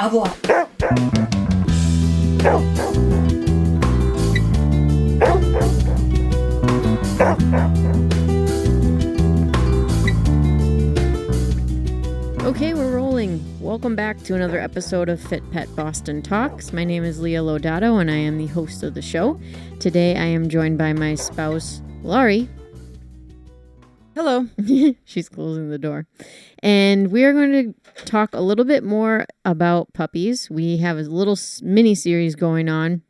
Avoir. Okay, we're rolling. Welcome back to another episode of FitPet Boston Talks. My name is Leah Lodato, and I am the host of the show. Today, I am joined by my spouse, Laurie. Hello. She's closing the door. And we are going to talk a little bit more about puppies. We have a little mini series going on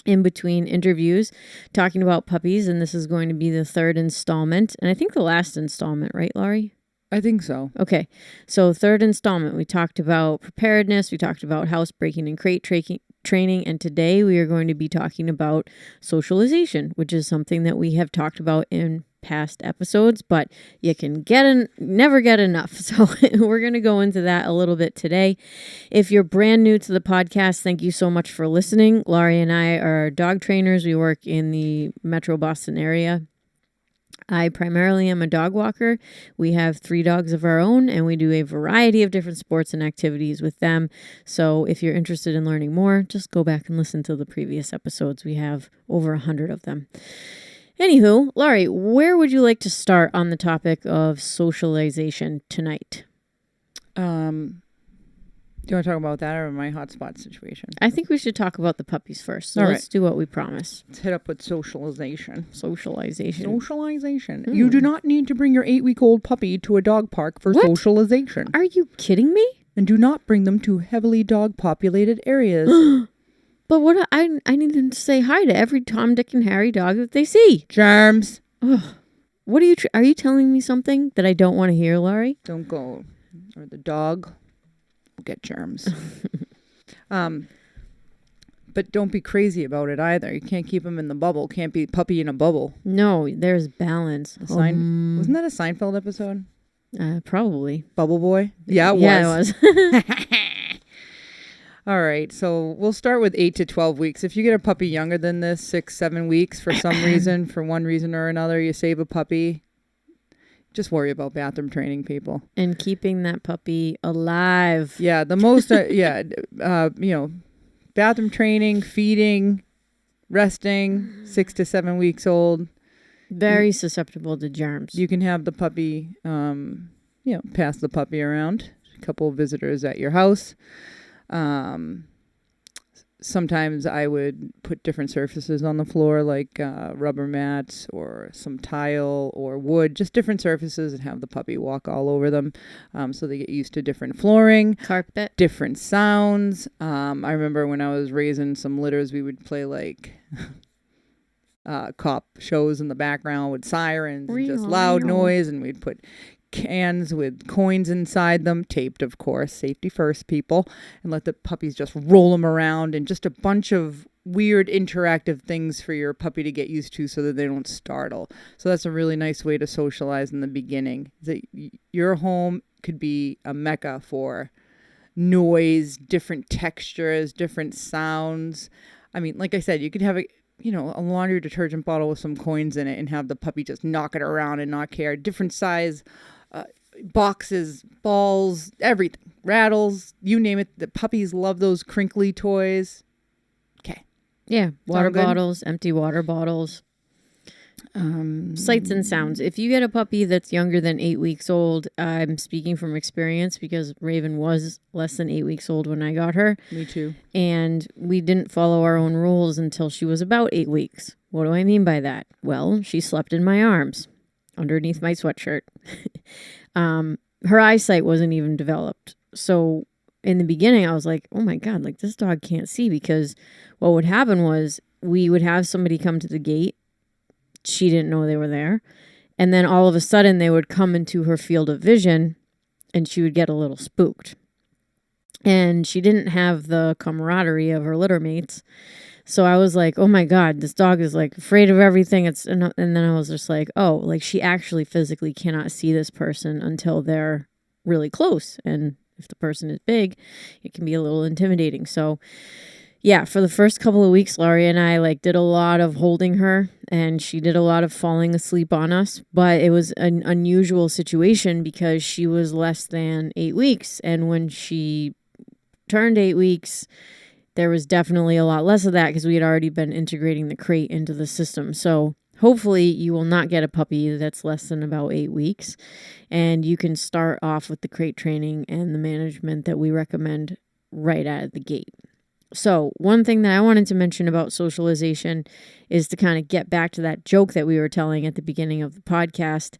in between interviews talking about puppies, and this is going to be the third installment. And I think the last installment, right, Laurie? I think so. Okay, so third installment, we talked about preparedness, we talked about housebreaking and crate training, and today we are going to be talking about socialization, which is something that we have talked about in past episodes, but you can never get enough. So we're going to go into that a little bit today. If you're brand new to the podcast, thank you so much for listening. Laurie and I are dog trainers. We work in the Metro Boston area. I primarily am a dog walker. We have 3 dogs of our own, and we do a variety of different sports and activities with them. So if you're interested in learning more, just go back and listen to the previous episodes. We have over 100 of them. Anywho, Laurie, where would you like to start on the topic of socialization tonight? Do you want to talk about that or my hotspot situation? I think we should talk about the puppies first. So let's do what we promised. Let's hit up with socialization. Socialization. You do not need to bring your 8-week-old puppy to a dog park for socialization. Are you kidding me? And do not bring them to heavily dog-populated areas. But what I need them to say hi to every Tom, Dick, and Harry dog that they see. Germs. Ugh. What are you telling me something that I don't want to hear, Laurie? Don't go. Or the dog will get germs. But don't be crazy about it either. You can't keep them in the bubble. Can't be puppy in a bubble. No, there's balance. Wasn't that a Seinfeld episode? Probably. Bubble Boy? Yeah, it was. Yeah, it was. All right, so we'll start with 8 to 12 weeks. If you get a puppy younger than this, 6, 7 weeks, for some reason, for one reason or another, you save a puppy, just worry about bathroom training, people. And keeping that puppy alive. Yeah, the most, bathroom training, feeding, resting, 6 to 7 weeks old. Very susceptible to germs. You can have the puppy, pass the puppy around. A couple of visitors at your house. Sometimes I would put different surfaces on the floor, like rubber mats or some tile or wood, just different surfaces, and have the puppy walk all over them, so they get used to different flooring, carpet, different sounds. I remember when I was raising some litters, we would play like cop shows in the background with sirens and just loud noise, and we'd put cans with coins inside them, taped, of course, safety first, people, and let the puppies just roll them around, and just a bunch of weird interactive things for your puppy to get used to so that they don't startle. So that's a really nice way to socialize in the beginning. That your home could be a mecca for noise, different textures, different sounds. I mean, like I said, you could have a laundry detergent bottle with some coins in it and have the puppy just knock it around and not care. Different size boxes, balls, everything. Rattles, you name it. The puppies love those crinkly toys. Okay. Yeah, water bottles, empty water bottles. Sights and sounds. If you get a puppy that's younger than 8 weeks old, I'm speaking from experience because Raven was less than 8 weeks old when I got her. Me too. And we didn't follow our own rules until she was about 8 weeks. What do I mean by that? Well, she slept in my arms underneath my sweatshirt. Her eyesight wasn't even developed. So in the beginning, I was like, oh my God, like this dog can't see, because what would happen was we would have somebody come to the gate. She didn't know they were there. And then all of a sudden they would come into her field of vision and she would get a little spooked. And she didn't have the camaraderie of her litter mates. So I was like, oh my God, this dog is like afraid of everything. And then I was just like, oh, like she actually physically cannot see this person until they're really close. And if the person is big, it can be a little intimidating. So yeah, for the first couple of weeks, Laurie and I did a lot of holding her, and she did a lot of falling asleep on us. But it was an unusual situation because she was less than 8 weeks. And when she turned 8 weeks, there was definitely a lot less of that because we had already been integrating the crate into the system. So hopefully you will not get a puppy that's less than about 8 weeks, and you can start off with the crate training and the management that we recommend right out of the gate. So one thing that I wanted to mention about socialization is to kind of get back to that joke that we were telling at the beginning of the podcast.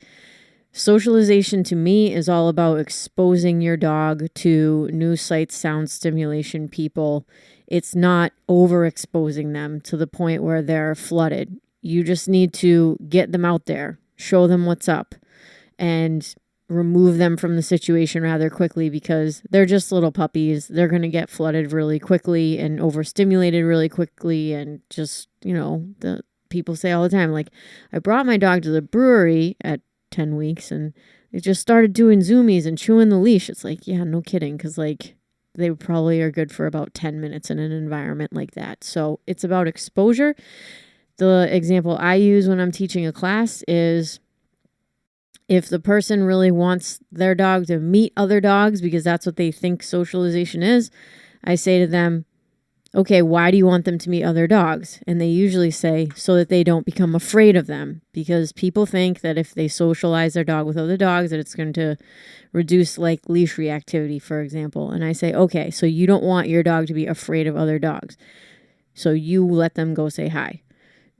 Socialization to me is all about exposing your dog to new sights, sound, stimulation, people. It's not overexposing them to the point where they're flooded. You just need to get them out there, show them what's up, and remove them from the situation rather quickly because they're just little puppies. They're going to get flooded really quickly and overstimulated really quickly. And just, the people say all the time, like, I brought my dog to the brewery at 10 weeks and it just started doing zoomies and chewing the leash. It's like, yeah, no kidding. Because they probably are good for about 10 minutes in an environment like that. So it's about exposure. The example I use when I'm teaching a class is if the person really wants their dog to meet other dogs because that's what they think socialization is, I say to them, okay, why do you want them to meet other dogs? And they usually say, so that they don't become afraid of them, because people think that if they socialize their dog with other dogs, that it's going to reduce like leash reactivity, for example. And I say, okay, so you don't want your dog to be afraid of other dogs. So you let them go say hi.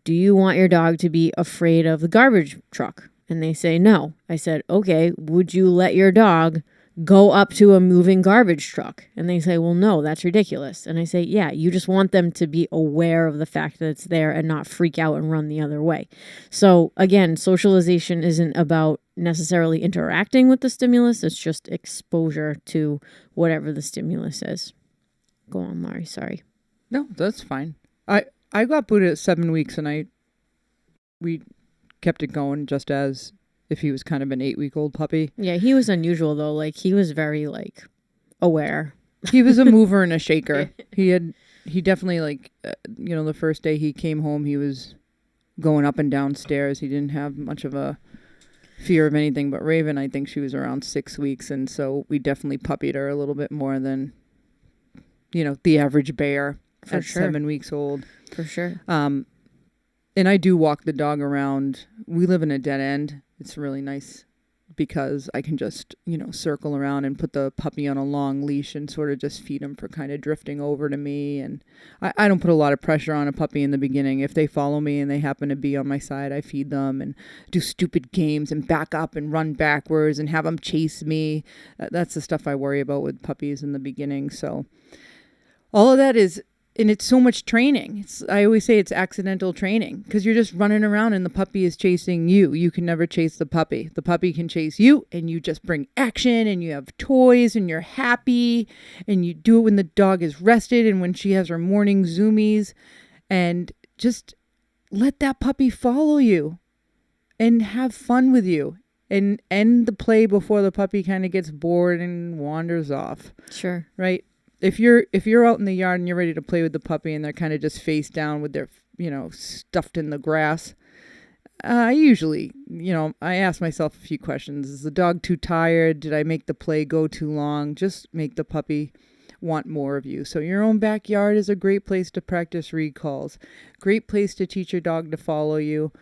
Do you want your dog to be afraid of the garbage truck? And they say no. I said, okay, would you let your dog go up to a moving garbage truck? And they say, well, no, that's ridiculous. And I say, yeah, you just want them to be aware of the fact that it's there and not freak out and run the other way. So again, socialization isn't about necessarily interacting with the stimulus. It's just exposure to whatever the stimulus is. Go on, Laurie. Sorry. No, that's fine. I got booted at 7 weeks and we kept it going just as if he was kind of an 8-week-old puppy. Yeah, he was unusual though. Like he was very aware. He was a mover and a shaker. He definitely the first day he came home, he was going up and down stairs. He didn't have much of a fear of anything but Raven. I think she was around 6 weeks. And so we definitely puppied her a little bit more than, the average bear at 7 weeks old. For sure. And I do walk the dog around. We live in a dead end. It's really nice because I can just, circle around and put the puppy on a long leash and sort of just feed him for kind of drifting over to me. And I don't put a lot of pressure on a puppy in the beginning. If they follow me and they happen to be on my side, I feed them and do stupid games and back up and run backwards and have them chase me. That's the stuff I worry about with puppies in the beginning. So all of that is... And it's so much training. I always say it's accidental training because you're just running around and the puppy is chasing you. You can never chase the puppy. The puppy can chase you and you just bring action and you have toys and you're happy and you do it when the dog is rested and when she has her morning zoomies, and just let that puppy follow you and have fun with you and end the play before the puppy kind of gets bored and wanders off. Sure. Right? If you're out in the yard and you're ready to play with the puppy and they're kind of just face down with their, stuffed in the grass, I usually, I ask myself a few questions. Is the dog too tired? Did I make the play go too long? Just make the puppy want more of you. So your own backyard is a great place to practice recalls. Great place to teach your dog to follow you.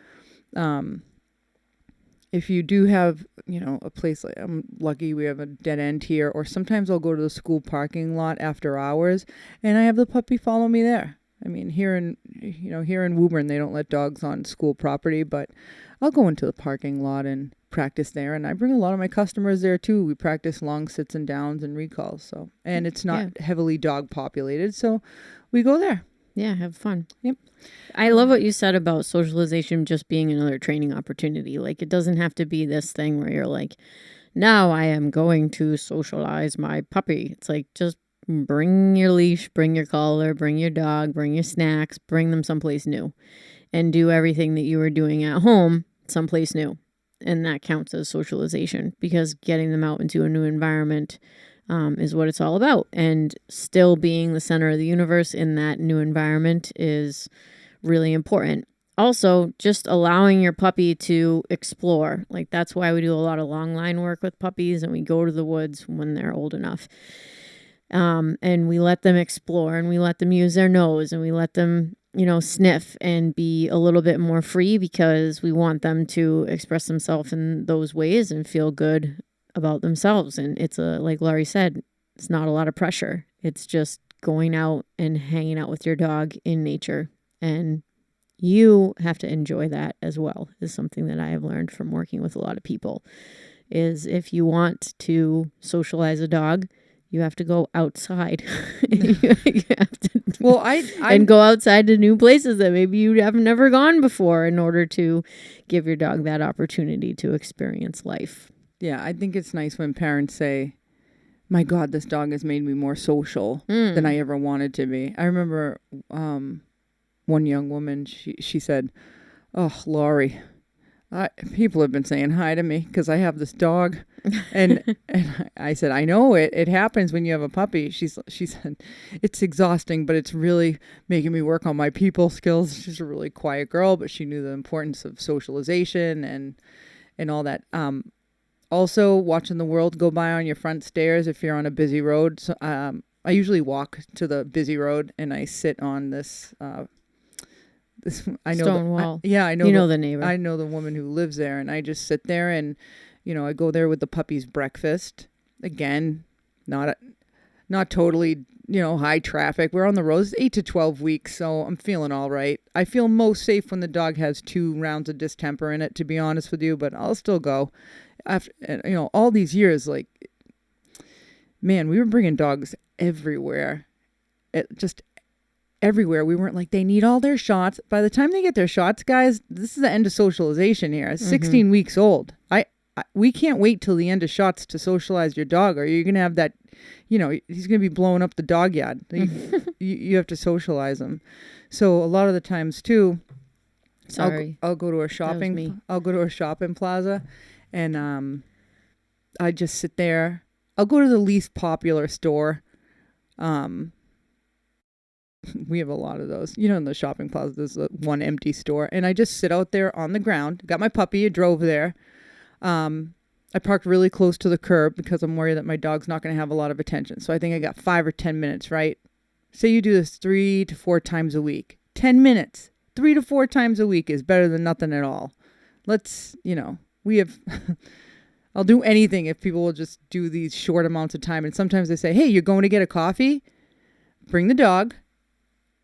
If you do have, a place like, I'm lucky we have a dead end here, or sometimes I'll go to the school parking lot after hours and I have the puppy follow me there. I mean, here in Woburn, they don't let dogs on school property, but I'll go into the parking lot and practice there. And I bring a lot of my customers there too. We practice long sits and downs and recalls. So, and it's not heavily dog populated. So we go there. Yeah, have fun. Yep. I love what you said about socialization just being another training opportunity. Like, it doesn't have to be this thing where you're like, now I am going to socialize my puppy. It's like, just bring your leash, bring your collar, bring your dog, bring your snacks, bring them someplace new, and do everything that you were doing at home someplace new. And that counts as socialization because getting them out into a new environment is what it's all about. And still being the center of the universe in that new environment is really important. Also, just allowing your puppy to explore. Like, that's why we do a lot of long line work with puppies and we go to the woods when they're old enough. And we let them explore and we let them use their nose and we let them, sniff and be a little bit more free because we want them to express themselves in those ways and feel good about themselves. And it's like Laurie said, it's not a lot of pressure. It's just going out and hanging out with your dog in nature. And you have to enjoy that as well, is something that I have learned from working with a lot of people, is if you want to socialize a dog, you have to go outside. You have to and go outside to new places that maybe you have never gone before in order to give your dog that opportunity to experience life. Yeah, I think it's nice when parents say, my God, this dog has made me more social than I ever wanted to be. I remember one young woman, she said, oh, Laurie, people have been saying hi to me because I have this dog. And I said, I know it happens when you have a puppy. She said, it's exhausting, but it's really making me work on my people skills. She's a really quiet girl, but she knew the importance of socialization and all that. Also, watching the world go by on your front stairs if you're on a busy road. So, I usually walk to the busy road and I sit on this stone wall. I know. You know the neighbor. I know the woman who lives there, and I just sit there and, I go there with the puppy's breakfast. Again, not totally, high traffic. We're on the road. It's 8 to 12 weeks, so I'm feeling all right. I feel most safe when the dog has 2 rounds of distemper in it, to be honest with you, but I'll still go. After, all these years, like, man, we were bringing dogs everywhere. Just everywhere. We weren't like, they need all their shots. By the time they get their shots, guys, this is the end of socialization here. 16 weeks old. We can't wait till the end of shots to socialize your dog, or you're going to have that, he's going to be blowing up the dog yard. You have to socialize him. So a lot of the times too, sorry, I'll go to a shopping plaza and I just sit there. I'll go to the least popular store. We have a lot of those. In the shopping plaza, there's one empty store. And I just sit out there on the ground. Got my puppy. I drove there. I parked really close to the curb because I'm worried that my dog's not going to have a lot of attention. So I think I got 5 or 10 minutes, right? Say you do this 3 to 4 times a week. 10 minutes, 3 to 4 times a week is better than nothing at all. Let's, we have... I'll do anything if people will just do these short amounts of time. And sometimes they say, hey, you're going to get a coffee? Bring the dog.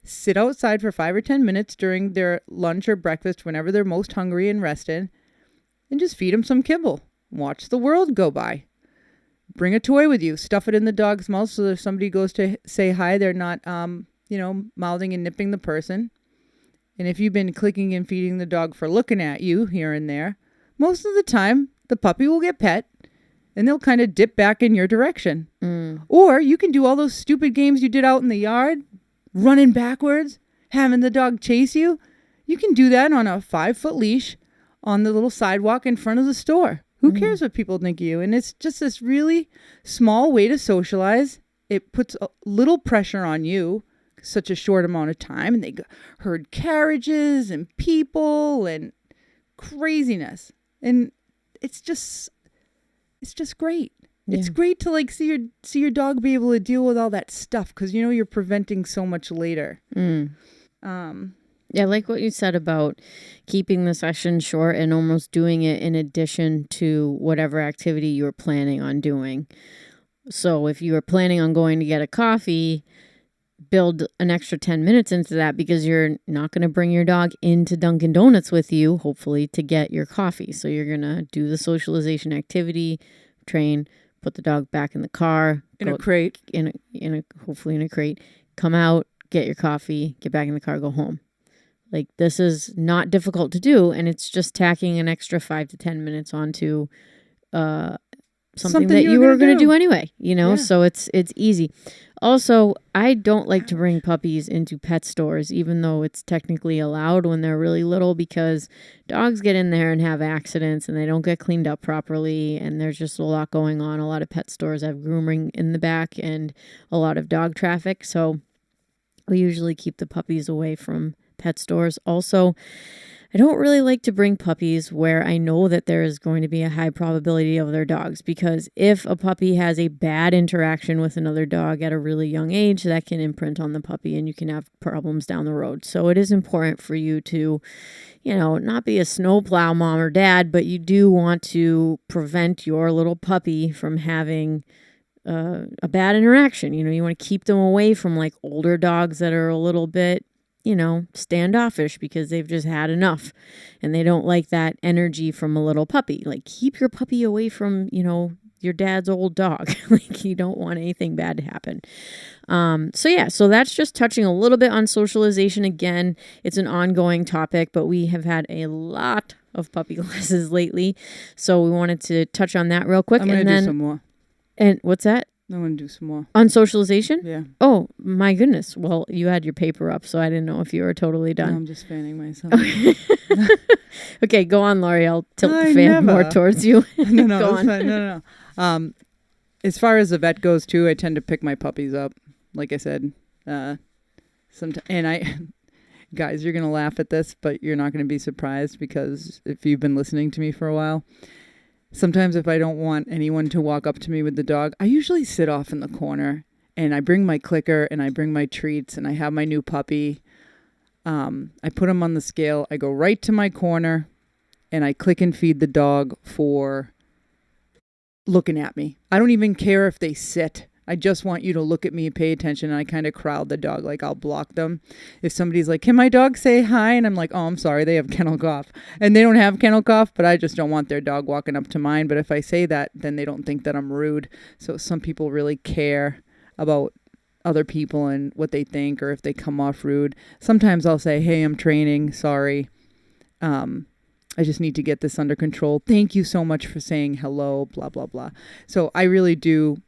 Sit outside for 5 or 10 minutes during their lunch or breakfast whenever they're most hungry and rested, and just feed them some kibble. Watch the world go by. Bring a toy with you. Stuff it in the dog's mouth so that if somebody goes to say hi, they're not, mouthing and nipping the person. And if you've been clicking and feeding the dog for looking at you here and there, most of the time, the puppy will get pet and they'll kind of dip back in your direction. Or you can do all those stupid games you did out in the yard, running backwards, having the dog chase you. You can do that on a 5-foot leash on the little sidewalk in front of the store. Who cares what people think of you? And it's just this really small way to socialize. It puts a little pressure on you, such a short amount of time. And they heard carriages and people and craziness. And it's just great. Yeah. It's great to see your dog be able to deal with all that stuff because you're preventing so much later. Yeah, like what you said about keeping the session short and almost doing it in addition to whatever activity you were planning on doing. So if you were planning on going to get a coffee, build an extra 10 minutes into that because you're not going to bring your dog into Dunkin' Donuts with you, hopefully, to get your coffee. So you're going to do the socialization activity, train, put the dog back in the car. In a crate. Hopefully in a crate. Come out, get your coffee, get back in the car, go home. Like, this is not difficult to do, and it's just tacking an extra 5 to 10 minutes onto something that you were going to do anyway, Yeah. So it's easy. Also, I don't like to bring puppies into pet stores, even though it's technically allowed when they're really little, because dogs get in there and have accidents, and they don't get cleaned up properly, and there's just a lot going on. A lot of pet stores have grooming in the back and a lot of dog traffic, so we usually keep the puppies away from pet stores. Also, I don't really like to bring puppies where I know that there is going to be a high probability of other dogs, because if a puppy has a bad interaction with another dog at a really young age, that can imprint on the puppy and you can have problems down the road. So it is important for you to, not be a snowplow mom or dad, but you do want to prevent your little puppy from having a bad interaction. You want to keep them away from like older dogs that are a little bit standoffish because they've just had enough and they don't like that energy from a little puppy. Like, keep your puppy away from, your dad's old dog. Like, you don't want anything bad to happen. So that's just touching a little bit on socialization. Again, it's an ongoing topic, but we have had a lot of puppy classes lately. So we wanted to touch on that real quick. I'm going to do some more. And what's that? I want to do some more. On socialization? Yeah. Oh, my goodness. Well, you had your paper up, so I didn't know if you were totally done. No, I'm just fanning myself. Okay, go on, Lori. I'll tilt the fan more towards you. No, go on. Fine. No. As far as the vet goes, too, I tend to pick my puppies up. Like I said, guys, you're going to laugh at this, but you're not going to be surprised, because if you've been listening to me for a while, sometimes if I don't want anyone to walk up to me with the dog, I usually sit off in the corner and I bring my clicker and I bring my treats and I have my new puppy. I put him on the scale. I go right to my corner and I click and feed the dog for looking at me. I don't even care if they sit. I just want you to look at me and pay attention. And I kind of crowd the dog. Like, I'll block them. If somebody's like, can my dog say hi? And I'm like, oh, I'm sorry, they have kennel cough. And they don't have kennel cough, but I just don't want their dog walking up to mine. But if I say that, then they don't think that I'm rude. So some people really care about other people and what they think, or if they come off rude. Sometimes I'll say, hey, I'm training. Sorry. I just need to get this under control. Thank you so much for saying hello, blah, blah, blah. So I really do.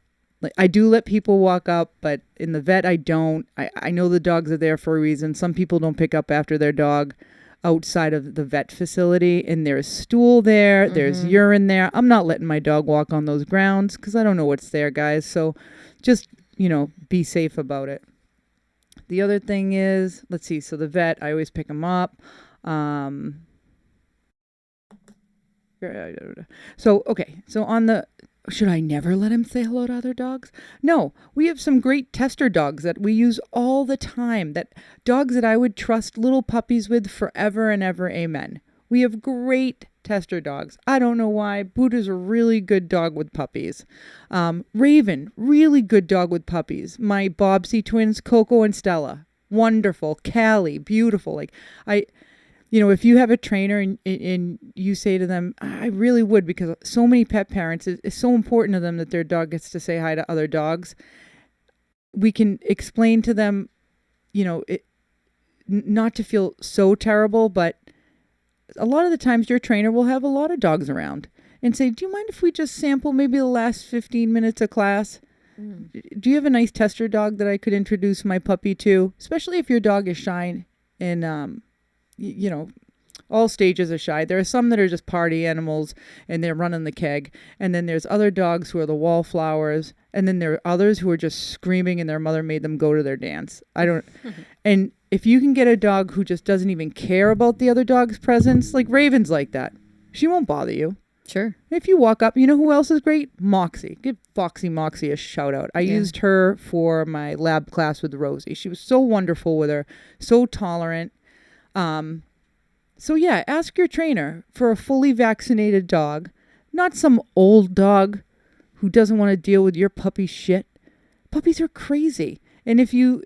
I do let people walk up, but in the vet, I don't. I know the dogs are there for a reason. Some people don't pick up after their dog outside of the vet facility, and there's stool there, there's urine there. I'm not letting my dog walk on those grounds because I don't know what's there, guys. So just, be safe about it. The other thing is, let's see. So the vet, I always pick them up. So on the... Should I never let him say hello to other dogs? No, we have some great tester dogs that we use all the time. Dogs that I would trust little puppies with forever and ever. Amen. We have great tester dogs. I don't know why. Buddha's a really good dog with puppies. Raven, really good dog with puppies. My Bobsey twins, Coco and Stella, wonderful. Callie, beautiful. If you have a trainer and you say to them, I really would, because so many pet parents, it's so important to them that their dog gets to say hi to other dogs. We can explain to them, not to feel so terrible, but a lot of the times your trainer will have a lot of dogs around and say, do you mind if we just sample maybe the last 15 minutes of class? Do you have a nice tester dog that I could introduce my puppy to? Especially if your dog is shy and, all stages are shy. There are some that are just party animals and they're running the keg. And then there's other dogs who are the wallflowers. And then there are others who are just screaming and their mother made them go to their dance. And if you can get a dog who just doesn't even care about the other dog's presence, like Raven's like that, she won't bother you. Sure. If you walk up, you know who else is great? Moxie. Give Foxy Moxie a shout out. I used her for my lab class with Rosie. She was so wonderful with her, so tolerant. Ask your trainer for a fully vaccinated dog, not some old dog who doesn't want to deal with your puppy shit. Puppies are crazy. And if you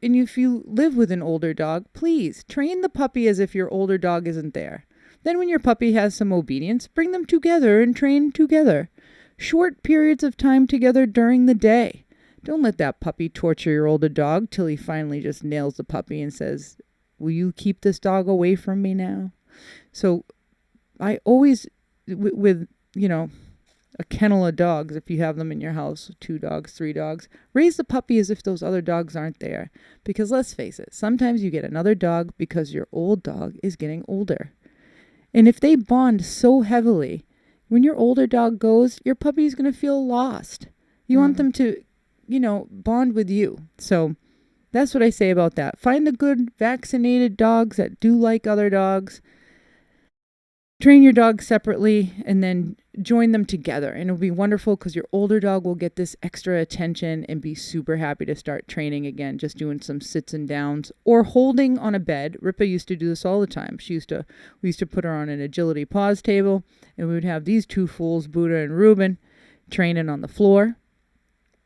live with an older dog, please train the puppy as if your older dog isn't there. Then when your puppy has some obedience, bring them together and train together. Short periods of time together during the day. Don't let that puppy torture your older dog till he finally just nails the puppy and says, will you keep this dog away from me now? So I always, with a kennel of dogs, if you have them in your house, 2 dogs, 3 dogs, raise the puppy as if those other dogs aren't there. Because let's face it, sometimes you get another dog because your old dog is getting older. And if they bond so heavily, when your older dog goes, your puppy is going to feel lost. You want them to, bond with you. So that's what I say about that. Find the good vaccinated dogs that do like other dogs. train your dog separately and then join them together. And it'll be wonderful because your older dog will get this extra attention and be super happy to start training again, just doing some sits and downs or holding on a bed. Ripa used to do this all the time. We used to put her on an agility pause table, and we would have these two fools, Buddha and Reuben, training on the floor.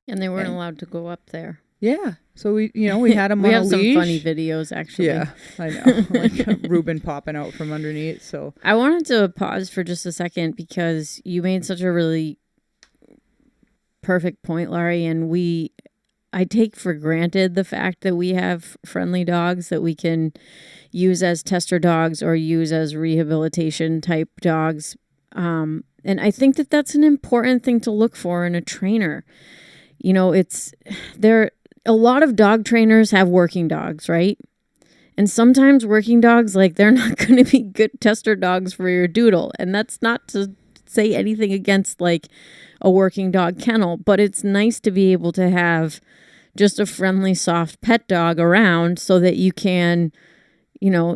And they weren't allowed to go up there. Yeah. So we had them we on a leash. We have some funny videos, actually. Yeah, I know. Like Reuben popping out from underneath. So I wanted to pause for just a second because you made such a really perfect point, Laurie. And I take for granted the fact that we have friendly dogs that we can use as tester dogs or use as rehabilitation type dogs. And I think that that's an important thing to look for in a trainer. A lot of dog trainers have working dogs, right? And sometimes working dogs, they're not going to be good tester dogs for your doodle. And that's not to say anything against a working dog kennel, but it's nice to be able to have just a friendly, soft pet dog around so that you can,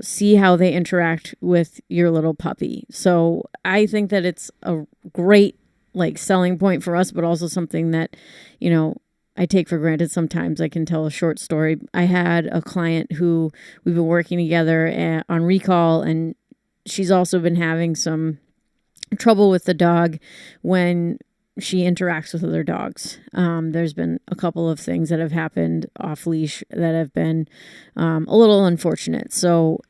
see how they interact with your little puppy. So I think that it's a great selling point for us, but also something that, I take for granted sometimes. I can tell a short story. I had a client who we've been working together on recall, and she's also been having some trouble with the dog when she interacts with other dogs. There's been a couple of things that have happened off leash that have been a little unfortunate. So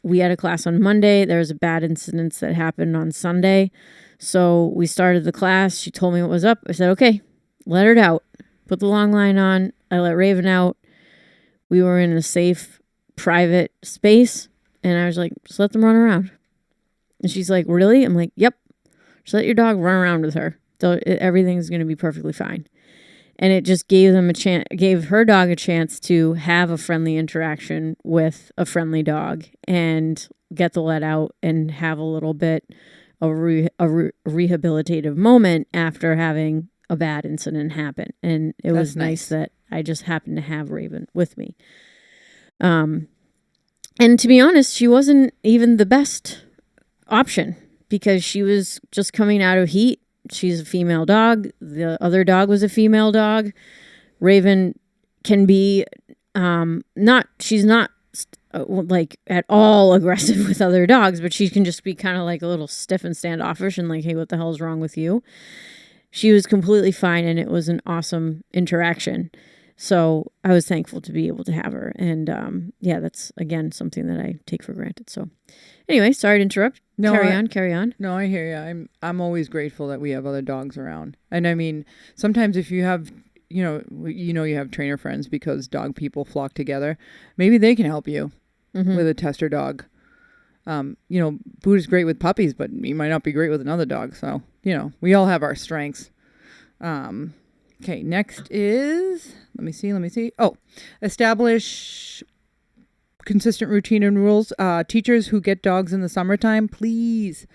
we had a class on Monday. There was a bad incident that happened on Sunday. So we started the class. She told me what was up. I said, okay, let her out. Put the long line on. I let Raven out. We were in a safe, private space. And I was like, just let them run around. And she's like, really? I'm like, yep. Just let your dog run around with her. So everything's going to be perfectly fine. And it just gave her dog a chance to have a friendly interaction with a friendly dog and get the let out and have a little bit of a rehabilitative moment after having a bad incident happen. And it was nice that I just happened to have Raven with me. And to be honest, she wasn't even the best option because she was just coming out of heat. She's a female dog. The other dog was a female dog. Raven can be she's not at all aggressive with other dogs, but she can just be kind of a little stiff and standoffish and hey, what the hell is wrong with you? She was completely fine, and it was an awesome interaction. So I was thankful to be able to have her. And that's, again, something that I take for granted. So anyway, sorry to interrupt. No, carry on. No, I hear you. I'm always grateful that we have other dogs around. And I mean, sometimes if you have, you have trainer friends because dog people flock together, maybe they can help you with a tester dog. Boo's great with puppies, but he might not be great with another dog. So, we all have our strengths. Okay, next is, let me see. Oh, establish consistent routine and rules. Teachers who get dogs in the summertime, please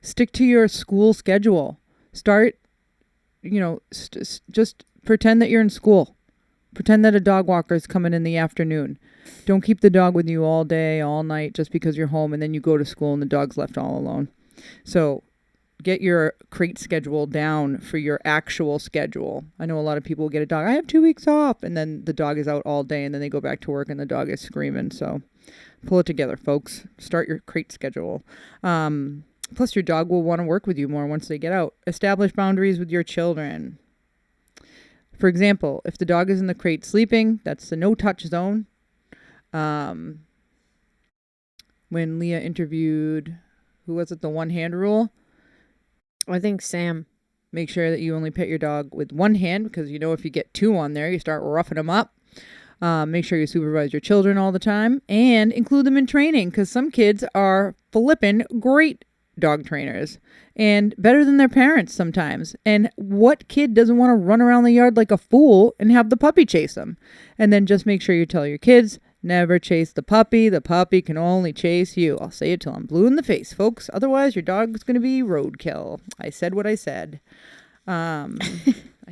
stick to your school schedule. Start, just pretend that you're in school. Pretend that a dog walker is coming in the afternoon. Don't keep the dog with you all day, all night, just because you're home and then you go to school and the dog's left all alone. So get your crate schedule down for your actual schedule. I know a lot of people get a dog. I have 2 weeks off. And then the dog is out all day and then they go back to work and the dog is screaming. So pull it together, folks. Start your crate schedule. Plus your dog will want to work with you more once they get out. Establish boundaries with your children. For example, if the dog is in the crate sleeping, that's the no-touch zone. When Leah interviewed, who was it, the one-hand rule? I think Sam. Make sure that you only pet your dog with one hand because if you get two on there, you start roughing them up. Make sure you supervise your children all the time and include them in training because some kids are flippin' great dog trainers and better than their parents sometimes. And what kid doesn't want to run around the yard like a fool and have the puppy chase them? And then just make sure you tell your kids, never chase the puppy. The puppy can only chase you. I'll say it till I'm blue in the face, folks. Otherwise, your dog's going to be roadkill. I said what I said. I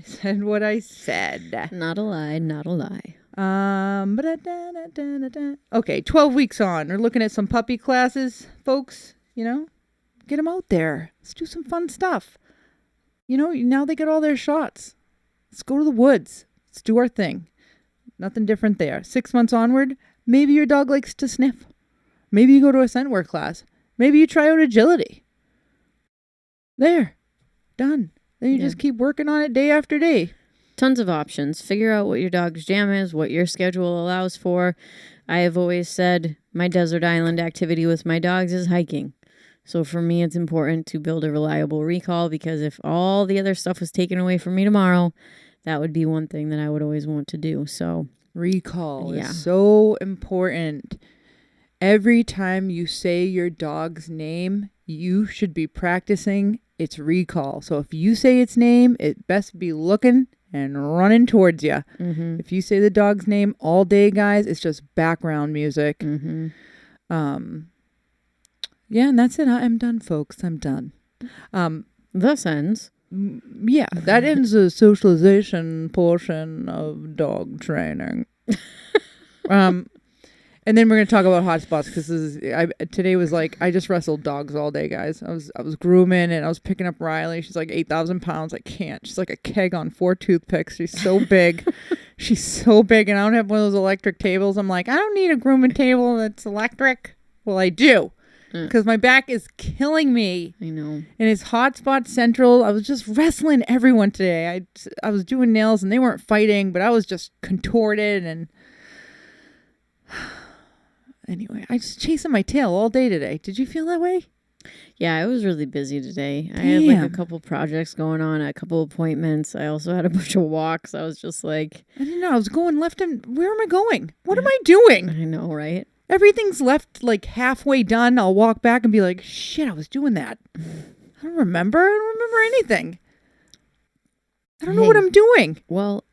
said what I said. Not a lie, not a lie. Okay, 12 weeks on. We're looking at some puppy classes, folks, Get them out there. Let's do some fun stuff. Now they get all their shots. Let's go to the woods. Let's do our thing. Nothing different there. 6 months onward, maybe your dog likes to sniff. Maybe you go to a scent work class. Maybe you try out agility. There. Done. Then you just keep working on it day after day. Tons of options. Figure out what your dog's jam is, what your schedule allows for. I have always said my desert island activity with my dogs is hiking. So for me, it's important to build a reliable recall, because if all the other stuff was taken away from me tomorrow, that would be one thing that I would always want to do. So recall is so important. Every time you say your dog's name, you should be practicing its recall. So if you say its name, it best be looking and running towards you. Mm-hmm. If you say the dog's name all day, guys, it's just background music. Mm-hmm. Yeah, and that's it. I'm done, folks. I'm done. Thus ends. Yeah, that ends the socialization portion of dog training. And then we're going to talk about hotspots, because today was like, I just wrestled dogs all day, guys. I was grooming, and I was picking up Riley. She's like 8,000 pounds. I can't. She's like a keg on 4 toothpicks. She's so big. She's so big, and I don't have one of those electric tables. I'm like, I don't need a grooming table that's electric. Well, I do, because my back is killing me. I know. And it's hotspot central. I was just wrestling everyone today. I was doing nails, and they weren't fighting, but I was just contorted and... Anyway, I was chasing my tail all day today. Did you feel that way? Yeah, I was really busy today. Damn. I had like a couple projects going on, a couple appointments. I also had a bunch of walks. I was just like... I didn't know. I was going left and... Where am I going? What am I doing? I know, right? Everything's left like halfway done. I'll walk back and be like, shit, I was doing that. I don't remember anything. I don't know what I'm doing. Well,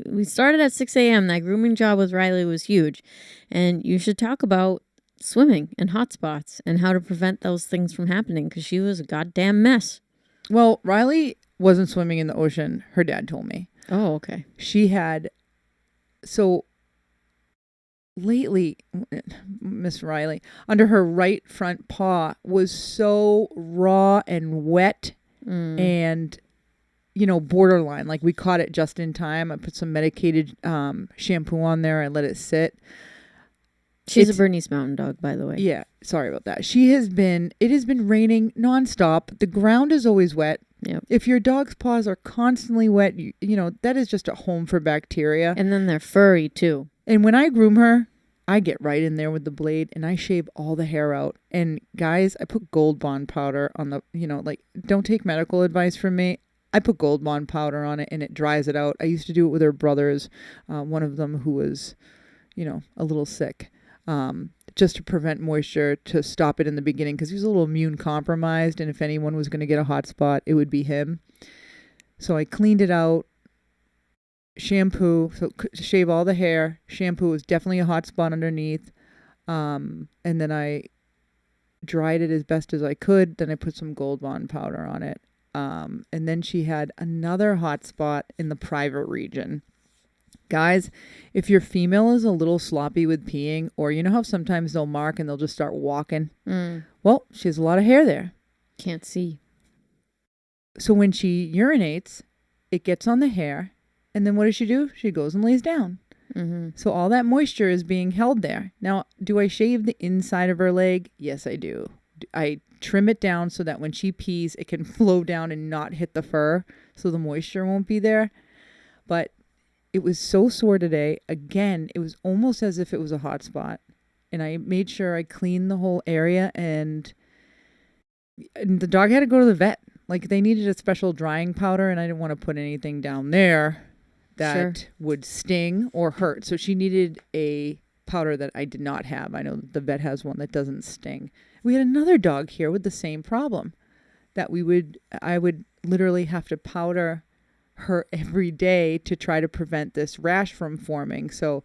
we started at 6 a.m. That grooming job with Riley was huge. And you should talk about swimming and hot spots and how to prevent those things from happening, because she was a goddamn mess. Well, Riley wasn't swimming in the ocean. Her dad told me. Oh, okay. She had... So lately, Miss Riley, under her right front paw was so raw and wet and... borderline. Like, we caught it just in time. I put some medicated shampoo on there and let it sit. She's a Bernese Mountain Dog, by the way. Yeah, sorry about that. It has been raining nonstop. The ground is always wet. Yep. If your dog's paws are constantly wet, that is just a home for bacteria. And then they're furry, too. And when I groom her, I get right in there with the blade and I shave all the hair out. And guys, I put Gold Bond powder on the, don't take medical advice from me. I put Gold Bond powder on it and it dries it out. I used to do it with her brothers, one of them who was, a little sick, just to prevent moisture, to stop it in the beginning, because he was a little immune compromised. And if anyone was going to get a hot spot, it would be him. So I cleaned it out, shampoo, so shave all the hair. Shampoo was definitely a hot spot underneath. And then I dried it as best as I could. Then I put some Gold Bond powder on it. And then she had another hot spot in the private region. Guys, if your female is a little sloppy with peeing, or how sometimes they'll mark and they'll just start walking. Well, she has a lot of hair there. Can't see. So when she urinates, it gets on the hair. And then what does she do? She goes and lays down. Mm-hmm. So all that moisture is being held there. Now, do I shave the inside of her leg? Yes, I do. I trim it down so that when she pees, it can flow down and not hit the fur, so the moisture won't be there. But it was so sore today. Again, it was almost as if it was a hot spot. And I made sure I cleaned the whole area, and the dog had to go to the vet. Like, they needed a special drying powder, and I didn't want to put anything down there that would sting or hurt. So she needed a powder that I did not have. I know the vet has one that doesn't sting. We had another dog here with the same problem, that I would literally have to powder her every day to try to prevent this rash from forming. So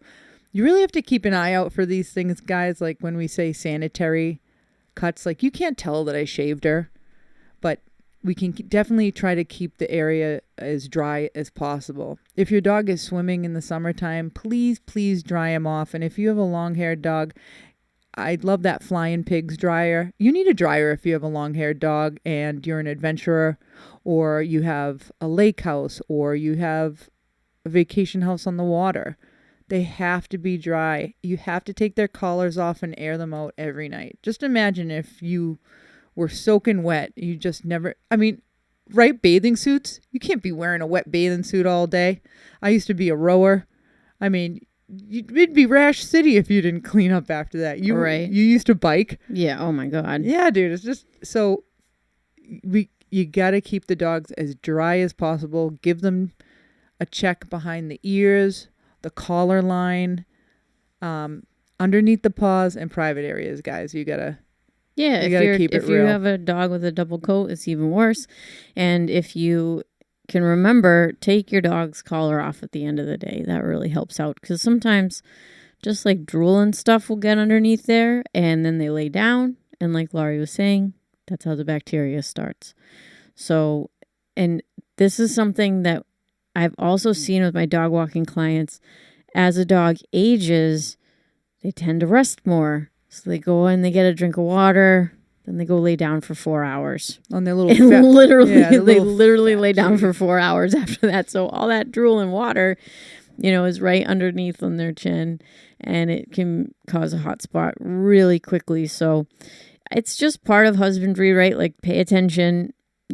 you really have to keep an eye out for these things, guys. Like when we say sanitary cuts, like you can't tell that I shaved her, but we can definitely try to keep the area as dry as possible. If your dog is swimming in the summertime, please dry him off. And if you have a long-haired dog, I love that Flying Pigs dryer. You need a dryer if you have a long-haired dog and you're an adventurer, or you have a lake house, or you have a vacation house on the water. They have to be dry. You have to take their collars off and air them out every night. Just imagine if you were soaking wet. You just never, I mean, right? Bathing suits. You can't be wearing a wet bathing suit all day. I used to be a rower. I mean, it'd be Rash City if you didn't clean up after that. You used to bike. Yeah. Oh my God. Yeah, dude. It's just so you got to keep the dogs as dry as possible. Give them a check behind the ears, the collar line, underneath the paws, and private areas, guys. You gotta keep it real. If you have a dog with a double coat, it's even worse. And if you can remember, take your dog's collar off at the end of the day. That really helps out, because sometimes just like drool and stuff will get underneath there, and then they lay down, and like Laurie was saying, that's how the bacteria starts. So, and this is something that I've also seen with my dog walking clients. As a dog ages, they tend to rest more. So they go and they get a drink of water, then they go lay down for 4 hours. On their little they literally lay down for 4 hours after that. So all that drool and water, is right underneath on their chin, and it can cause a hot spot really quickly. So it's just part of husbandry, right? Like, pay attention,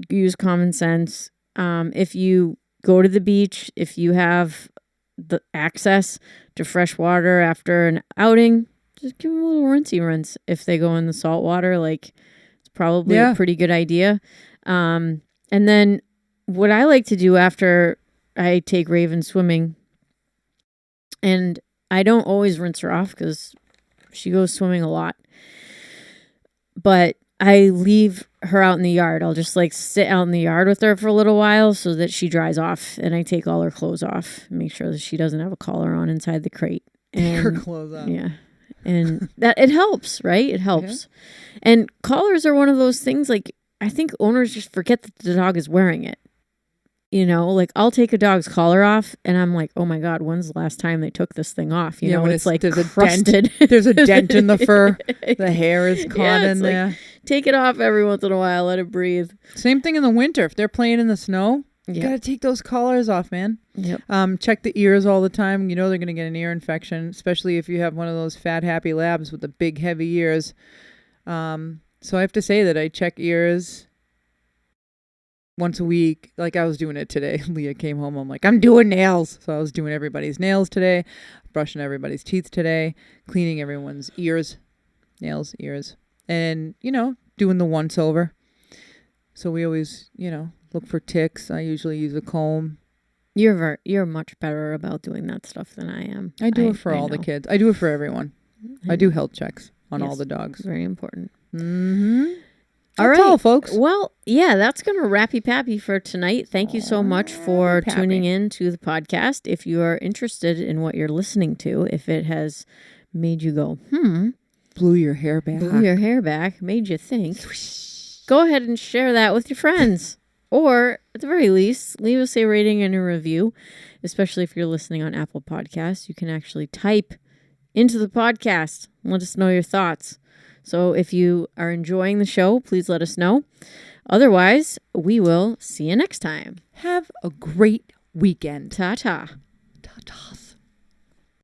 use common sense. If you go to the beach, if you have the access to fresh water after an outing, just give them a little rinsey rinse. If they go in the salt water, like, it's probably a pretty good idea. And then what I like to do after I take Raven swimming, and I don't always rinse her off because she goes swimming a lot, but I leave her out in the yard. I'll just like sit out in the yard with her for a little while so that she dries off, and I take all her clothes off, make sure that she doesn't have a collar on inside the crate. And take her clothes off. Yeah. And that it helps, right? It helps. Yeah. And collars are one of those things, like, I think owners just forget that the dog is wearing it. Like, I'll take a dog's collar off and I'm like, oh my God, when's the last time they took this thing off? When it's like crusted. There's a dent in the fur. The hair is caught in there. Take it off every once in a while. Let it breathe. Same thing in the winter. If they're playing in the snow, you got to take those collars off, man. Yep. Check the ears all the time. They're going to get an ear infection, especially if you have one of those fat, happy labs with the big, heavy ears. So I have to say that I check ears once a week. Like, I was doing it today. Leah came home. I'm like, I'm doing nails. So I was doing everybody's nails today, brushing everybody's teeth today, cleaning everyone's ears, nails, ears, and, doing the once over. So we always, look for ticks. I usually use a comb. You're much better about doing that stuff than I am. I do it for all the kids. I do it for everyone. I do health checks on all the dogs. Very important. Mm-hmm. All right, all, folks. Well, yeah, that's going to wrappy pappy for tonight. Thank you so much for tuning in to the podcast. If you are interested in what you're listening to, if it has made you go, blew your hair back, made you think, go ahead and share that with your friends. Or, at the very least, leave us a rating and a review, especially if you're listening on Apple Podcasts. You can actually type into the podcast and let us know your thoughts. So if you are enjoying the show, please let us know. Otherwise, we will see you next time. Have a great weekend. Ta-ta. Ta-ta.